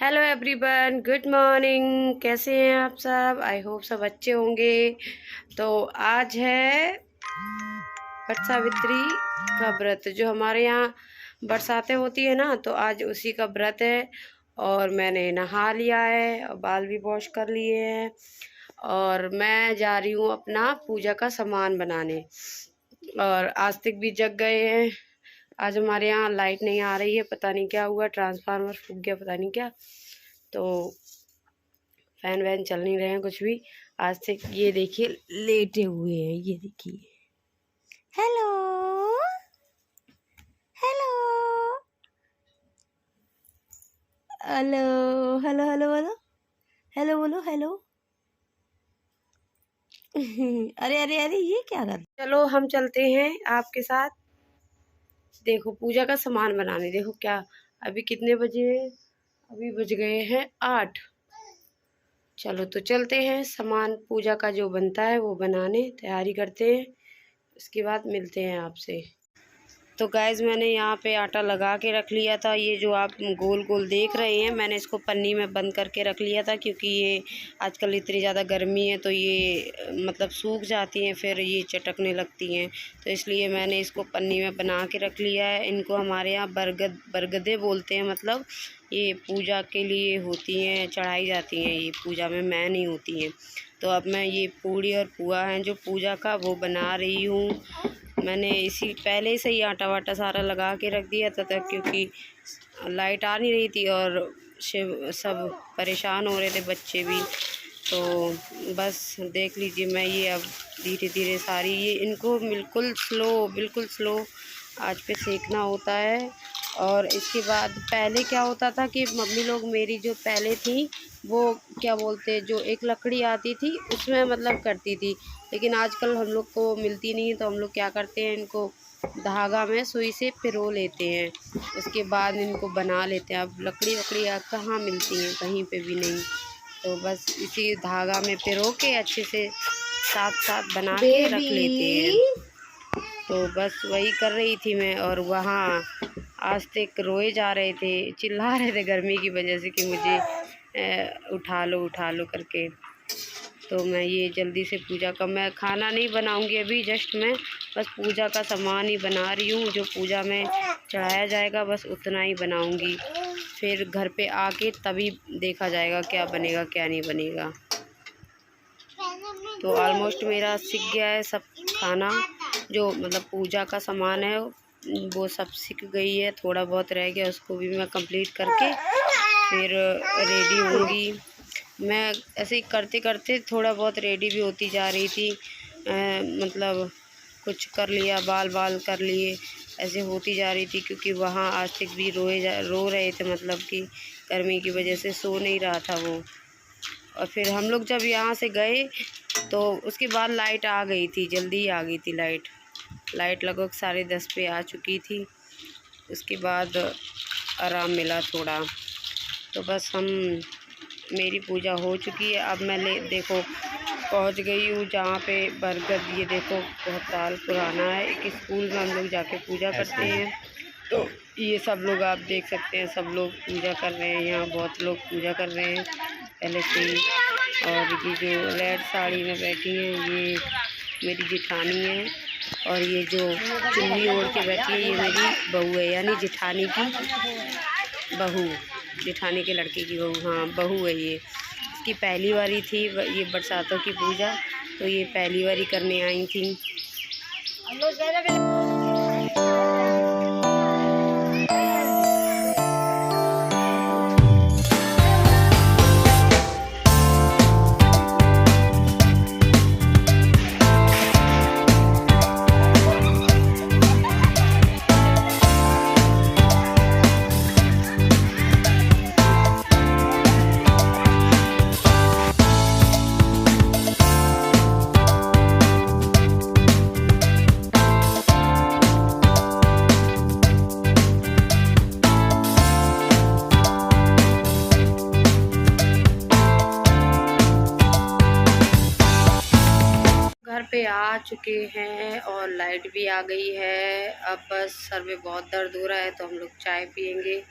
Hello everyone, good morning. कैसे हैं आप सब? आई होप सब अच्छे होंगे। तो आज है वट सावित्री का व्रत। जो हमारे यहाँ बरसातें होती है ना, तो आज उसी का व्रत है। और मैंने नहा लिया है और बाल भी वॉश कर लिए हैं। और मैं जा रही हूँ अपना पूजा का सामान बनाने। और आस्तिक भी जग गए हैं। आज हमारे यहाँ लाइट नहीं आ रही है, पता नहीं क्या हुआ, ट्रांसफार्मर फूक गया, पता नहीं क्या। तो फैन वैन चल नहीं रहे हैं कुछ भी। आज से ये देखिए लेटे हुए हैं, ये देखिए। Hello hello hello hello hello बोलो, हेलो बोलो, हेलो। अरे अरे अरे, ये क्या कर, चलो हम चलते हैं आपके साथ। देखो पूजा का सामान बनाने, देखो क्या अभी कितने बजे हैं? अभी बज गए हैं 8। चलो तो चलते हैं, सामान पूजा का जो बनता है वो बनाने तैयारी करते हैं। उसके बाद मिलते हैं आपसे। तो गाइज़ मैंने यहाँ पे आटा लगा के रख लिया था। ये जो आप गोल गोल देख रहे हैं, मैंने इसको पन्नी में बंद करके रख लिया था, क्योंकि ये आजकल इतनी ज़्यादा गर्मी है तो ये मतलब सूख जाती हैं, फिर ये चटकने लगती हैं। तो इसलिए मैंने इसको पन्नी में बना के रख लिया है। इनको हमारे यहाँ बरगदे बोलते हैं, मतलब ये पूजा के लिए होती हैं, चढ़ाई जाती हैं, ये पूजा में मैं नहीं होती हैं। तो अब मैं ये पूड़ी और पुआ हैं जो पूजा का, वो बना रही हूँ। मैंने इसी पहले से ही आटा वाटा सारा लगा के रख दिया था, क्योंकि लाइट आ नहीं रही थी और सब परेशान हो रहे थे, बच्चे भी। तो बस देख लीजिए, मैं ये अब धीरे धीरे सारी ये इनको बिल्कुल स्लो आंच पे सेकना होता है। और इसके बाद पहले क्या होता था कि मम्मी लोग मेरी जो पहले थी, वो क्या बोलते, जो एक लकड़ी आती थी उसमें मतलब करती थी। लेकिन आजकल हम लोग को मिलती नहीं है, तो हम लोग क्या करते हैं, इनको धागा में सुई से पिरो लेते हैं। उसके बाद इनको बना लेते हैं। अब लकड़ी वकड़ी कहाँ मिलती हैं, कहीं पे भी नहीं। तो बस इसी धागा में पिरो के अच्छे से साथ साथ बना के रख लेते हैं। तो बस वही कर रही थी मैं। और वहाँ आस्तिक रोए जा रहे थे, चिल्ला रहे थे गर्मी की वजह से कि मुझे उठा लो करके। तो मैं ये जल्दी से पूजा का, मैं खाना नहीं बनाऊंगी अभी, जस्ट मैं बस पूजा का सामान ही बना रही हूँ। जो पूजा में चढ़ाया जाएगा बस उतना ही बनाऊंगी। फिर घर पे आके तभी देखा जाएगा क्या बनेगा क्या नहीं बनेगा। तो ऑलमोस्ट मेरा सीख गया है सब खाना, जो मतलब पूजा का सामान है वो सब सीख गई है। थोड़ा बहुत रह गया, उसको भी मैं कंप्लीट करके फिर रेडी होंगी। मैं ऐसे ही करते करते थोड़ा बहुत रेडी भी होती जा रही थी। मतलब कुछ कर लिया, बाल कर लिए, ऐसे होती जा रही थी। क्योंकि वहाँ आस्तिक भी रो रहे थे, मतलब कि गर्मी की वजह से सो नहीं रहा था वो। और फिर हम लोग जब यहाँ से गए तो उसके बाद लाइट आ गई थी, जल्दी आ गई थी लाइट लगभग 10:30 पे आ चुकी थी। उसके बाद आराम मिला थोड़ा। तो बस मेरी पूजा हो चुकी है। अब मैं देखो पहुंच गई हूँ जहाँ पे बरगद, ये देखो बहुत साल पुराना है, एक स्कूल में हम लोग जाके पूजा करते हैं। तो ये सब लोग आप देख सकते हैं, सब लोग पूजा कर रहे हैं, यहाँ बहुत लोग पूजा कर रहे हैं पहले से ही। और ये जो रेड साड़ी में बैठी है ये मेरी जेठानी है। और ये जो चुन्नी ओढ़ के बैठी है ये मेरी बहू है, यानी जेठानी की बहू, जेठानी के लड़के की बहू। हाँ बहू है ये। इसकी पहली बारी थी ये बरसातों की पूजा, तो ये पहली बारी करने आई थी। घर पे आ चुके हैं और लाइट भी आ गई है। अब बस सर में बहुत दर्द हो रहा है, तो हम लोग चाय पियेंगे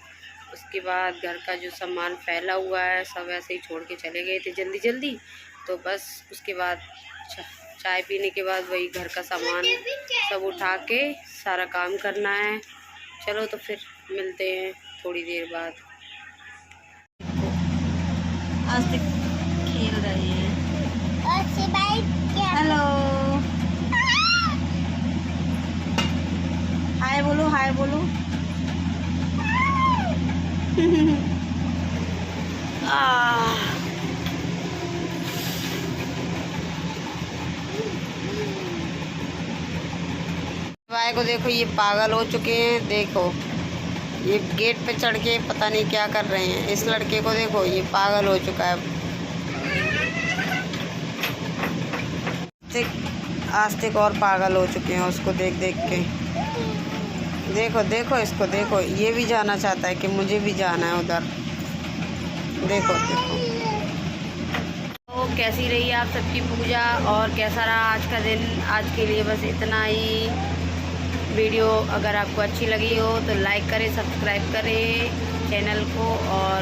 उसके बाद घर का जो सामान फैला हुआ है सब ऐसे ही छोड़ के चले गए थे जल्दी जल्दी। तो बस उसके बाद चाय पीने के बाद वही घर का सामान सब उठा के सारा काम करना है। चलो तो फिर मिलते हैं थोड़ी देर बाद। आज तक खेल रही है। हेलो, हाय बोलो, हाय बोलो। भाई को देखो, ये पागल हो चुके हैं। देखो ये गेट पे चढ़ के पता नहीं क्या कर रहे हैं। इस लड़के को देखो, ये पागल हो चुका है। आस्तिक और पागल हो चुके हैं उसको देख देख के। देखो देखो इसको, देखो ये भी जाना चाहता है कि मुझे भी जाना है उधर। देखो देखो। तो कैसी रही आप सबकी पूजा और कैसा रहा आज का दिन? आज के लिए बस इतना ही। वीडियो अगर आपको अच्छी लगी हो तो लाइक करें, सब्सक्राइब करें चैनल को और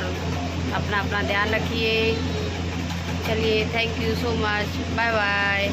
अपना ध्यान रखिए। चलिए, thank you so much, bye bye.